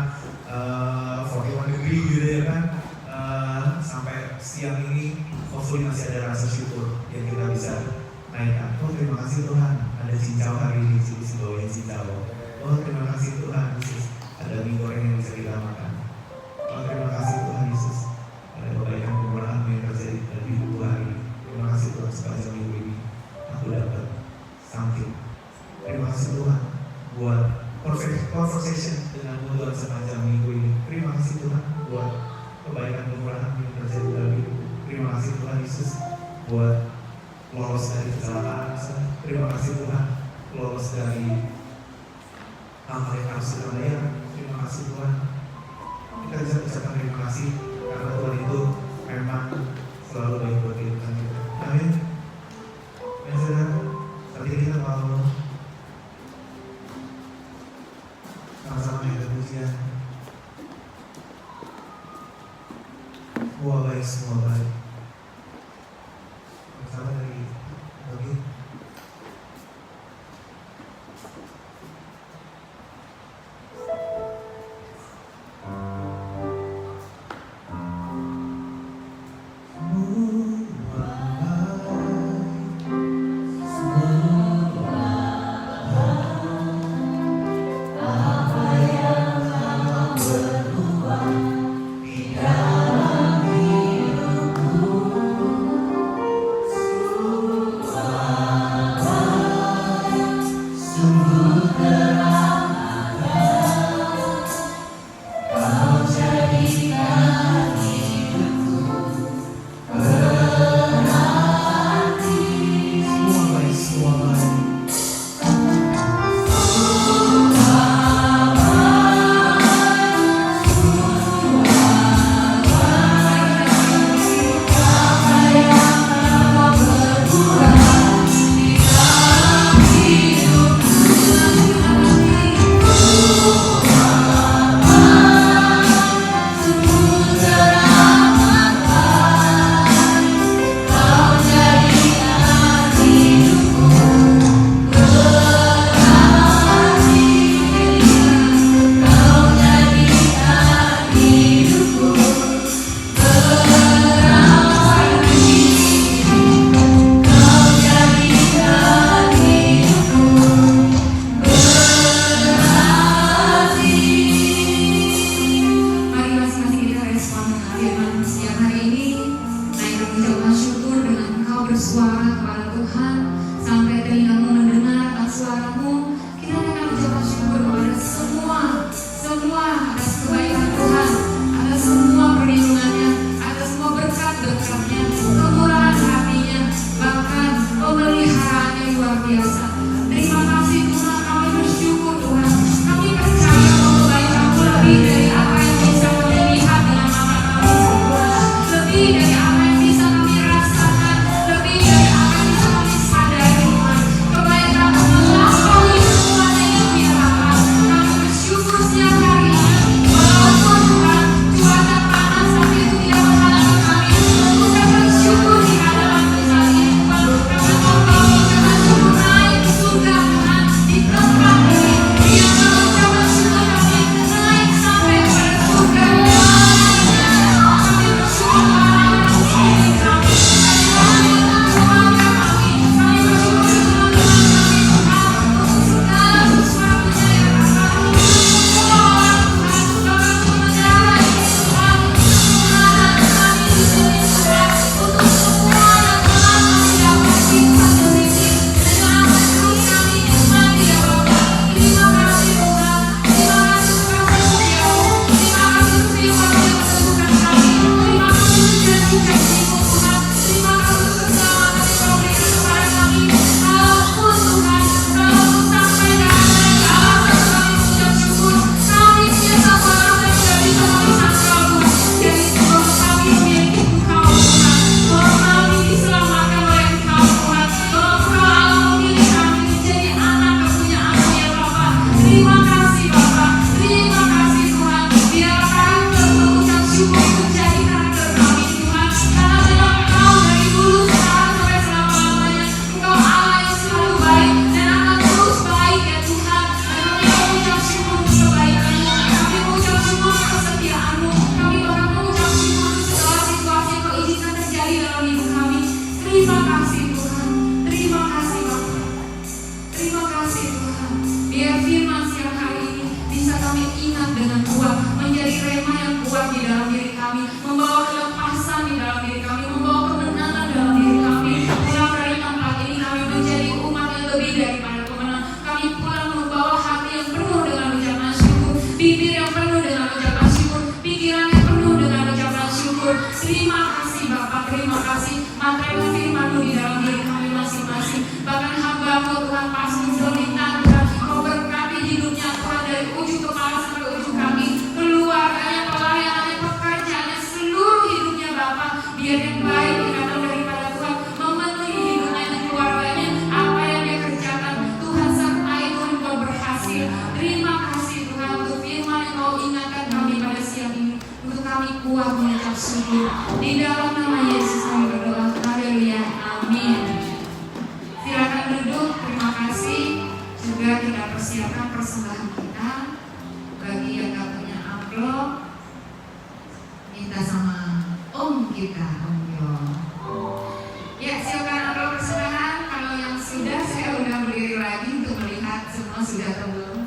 C: 41 degree gitu ya kan, sampai siang ini hopefully masih ada rasa syukur yang kita bisa naikkan. Oh terima kasih Tuhan, ada cincau hari ini, bisa bawain cincau. Oh terima kasih Tuhan Yesus, ada mie goreng yang bisa kita makan. Oh terima kasih Tuhan Yesus, ada kebaikan kemurahan yang terjadi dalam hidup hari ini. Terima kasih Tuhan sepanjang minggu ini aku dapat something. Terima kasih Tuhan buat conversation dengan Tuhan sepanjang minggu ini. Terima kasih Tuhan buat kebaikan kemurahan yang terjadi dalam hidup. Terima kasih Tuhan Yesus buat lolos dari kecelakaan. Terima kasih Tuhan lolos dari hal-hal yang harus kita bayar. Terima kasih Tuhan. Kita bisa ucapkan terima kasih karena Tuhan itu memang selalu baik buat kehidupan kita. Amin. Ya saudara, tadi kita mau sama-sama yang pujian. Semua baik. Bersama dari Bagi.
D: Lebih dari apa yang bisa kami rasakan, lebih dari apa yang bisa kami membawa kelepasan di dalam diri kami, membawa kemenangan dalam diri kami. Pulang dari tempat ini kami menjadi umat yang lebih daripada pemenang. Kami pulang membawa hati yang penuh dengan ucapan syukur, bibir yang penuh dengan ucapan syukur, pikiran yang penuh dengan ucapan syukur. Terima kasih Bapak, terima kasih materi firman-Mu di dalam diri kami masing-masing. Bahkan hamba-Mu Tuhan Pastor Zolita, Tuhan Kau berkati hidupnya Tuhan dari ujung kepala sampai ujung kaki, keluarganya, pelayanannya, pekerjaannya, seluruh hidupnya Bapak. Biar yang baik yang datang daripada Tuhan memenuhi hidupnya dan keluarganya. Apa yang dia kerjakan Tuhan sertai Tuhan, Kau berhasil. Terima kasih Tuhan untuk firman yang Kau ingatkan kami pada siang ini, untuk kami kuat mengucap syukur. Di dalam nama Yesus kami berdoa. Haleluya. Amin. Silakan duduk. Terima kasih. Juga kita persiapkan persembahan kita. Bagi yang gak punya amplop, minta sama Om kita, Om Yo. Ya, silakan amplop persembahan. Kalau yang sudah, saya undang berdiri lagi untuk melihat semua sudah atau belum.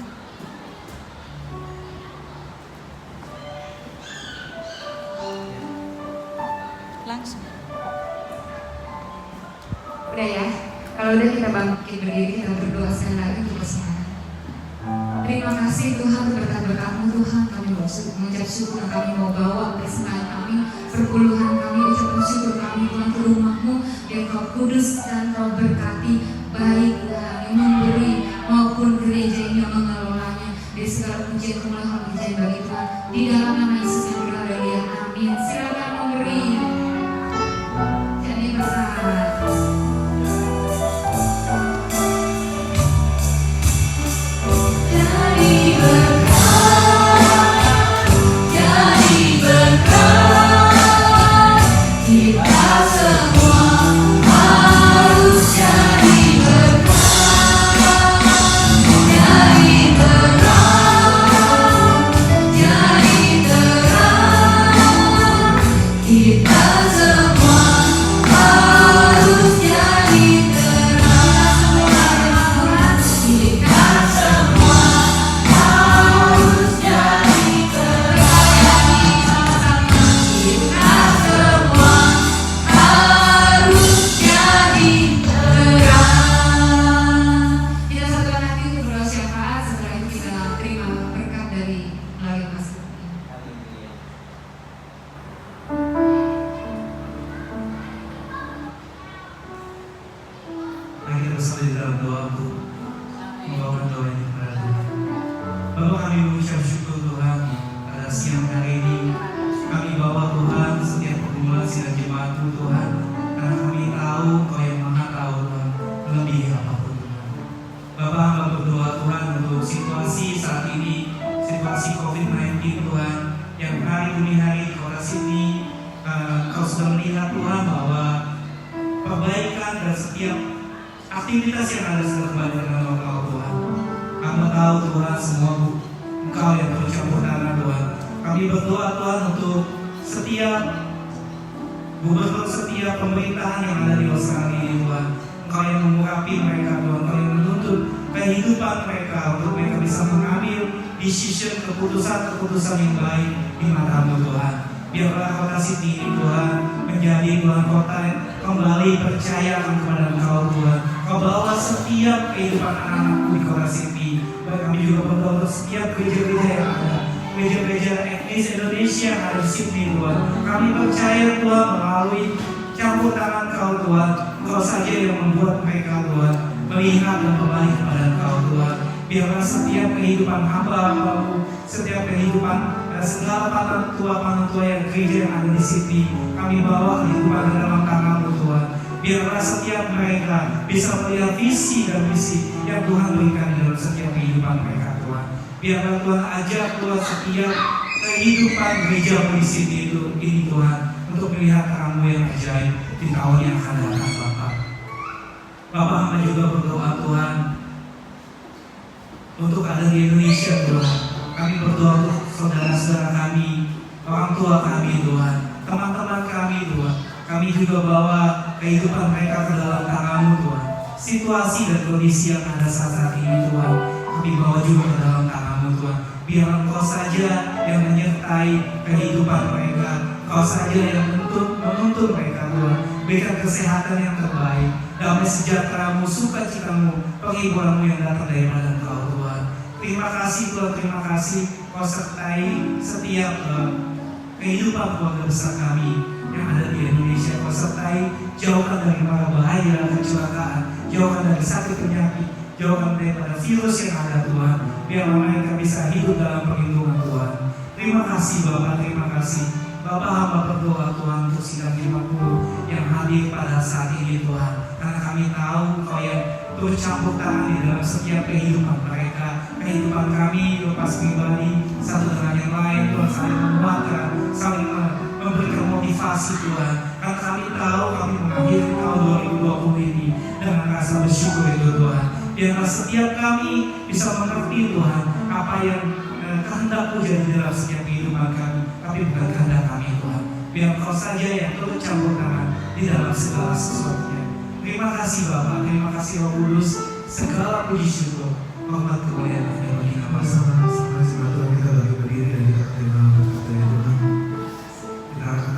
B: Langsung.
D: Udah ya, kalau udah kita bangkit berdiri, kita berdoa sekali lagi untuk persembahan. Terima kasih Tuhan berkat-berkat-Mu Tuhan, kami mengucap syukur yang kami mau bawa persembahan kami, perpuluhan kami, ucapan syukur kami Tuhan ke rumah-Mu yang Kau kudus dan Kau berkati, baik Tuhan yang memberi maupun gereja yang mengelolanya. Dari segala pujian kemuliaan pujian bagi Tuhan, di dalam nama Yesus yang berdoa. Haleluya. Amin. Silakan memberi. Jadi bersahabat.
A: Aktivitas yang ada sudah kembali dengan Engkau Tuhan. Kami tahu Tuhan semua Engkau yang bercampur tangan Tuhan. Kami berdoa Tuhan untuk setiap gubernur, setiap pemerintahan yang ada di Australia ini Tuhan. Engkau yang mengurapi mereka Tuhan. Engkau yang menuntut kehidupan mereka untuk mereka bisa mengambil decision, keputusan-keputusan yang baik di mata-Mu Tuhan. Biarlah kota Sydney ini Tuhan menjadi Tuhan kota yang kembali percaya kepada Engkau Tuhan. Kau bawa setiap kehidupan anak-anakku di kota Sydney. Dan kami juga berdoa untuk setiap gereja-gereja yang ada, gereja-gereja etnis Indonesia yang ada di Sydney Tuhan. Kami percaya Tuhan melalui campur tangan Kau Tuhan, Kau saja yang membuat mereka Tuhan melihat dan kembali kepada Engkau Tuhan. Biarlah setiap kehidupan hamba-Mu, setiap kehidupan segala panutua yang gereja yang ada di Sydney, kami bawa kehidupan ke dalam tangan-Mu Tuhan. Biarlah setiap mereka bisa melihat visi dan misi yang Tuhan berikan di dalam setiap kehidupan mereka Tuhan. Biarlah Tuhan ajak Tuhan setiap kehidupan gereja di Sydney ini Tuhan untuk melihat terang-Mu yang ajaib di tahun yang akan datang Bapak. Bapak hamba juga berdoa Tuhan untuk ada di Indonesia Tuhan. Kami berdoa untuk saudara-saudara kami, orang tua kami Tuhan, teman-teman kami Tuhan. Kami juga bawa kehidupan mereka ke dalam tangan-Mu Tuhan. Situasi dan kondisi yang ada saat ini Tuhan, kami bawa juga ke dalam tangan-Mu Tuhan. Biar Engkau saja yang menyertai kehidupan mereka. Kau Engkau saja yang menuntun mereka Tuhan. Berikan kesehatan yang terbaik, damai sejahtera-Mu, sukacita-Mu, penghiburan-Mu yang datang daripada Engkau Tuhan. Terima kasih Tuhan, terima kasih Kau sertai setiap kehidupan keluarga besar kami yang ada di Indonesia. Kau sertai, jauhkan dari mara bahaya, kecelakaan, jauhkan dari sakit penyakit, jauhkan daripada virus yang ada Tuhan. Biar mereka bisa hidup dalam perlindungan Tuhan. Terima kasih Bapak, terima kasih. Bapak hamba berdoa Tuhan untuk sidang 50 yang hadir pada saat ini Tuhan. Karena kami tahu Engkau yang turut campur tangan di dalam setiap kehidupan mereka. Kehidupan kami lepas pribadi satu dengan yang lain Tuhan, saling menguatkan, saling memberikan motivasi Tuhan. Karena kami tahu kami mengakhiri tahun 2020 ini dengan rasa bersyukur itu Tuhan. Biarlah setiap kami bisa mengerti Tuhan apa yang kehendak-Mu jadi dalam setiap kehidupan kami, tapi bukan kehendak kami Tuhan. Biar Engkau saja yang turut campur tangan di dalam segala sesuatunya. Terima kasih Bapa, terima kasih Roh Kudus. Segala puji syukur, hormat kemuliaan hanya bagi nama
C: Sama-sama Tuhan, kita bagi berdiri dan kita terima kata Tuhan. Kita akan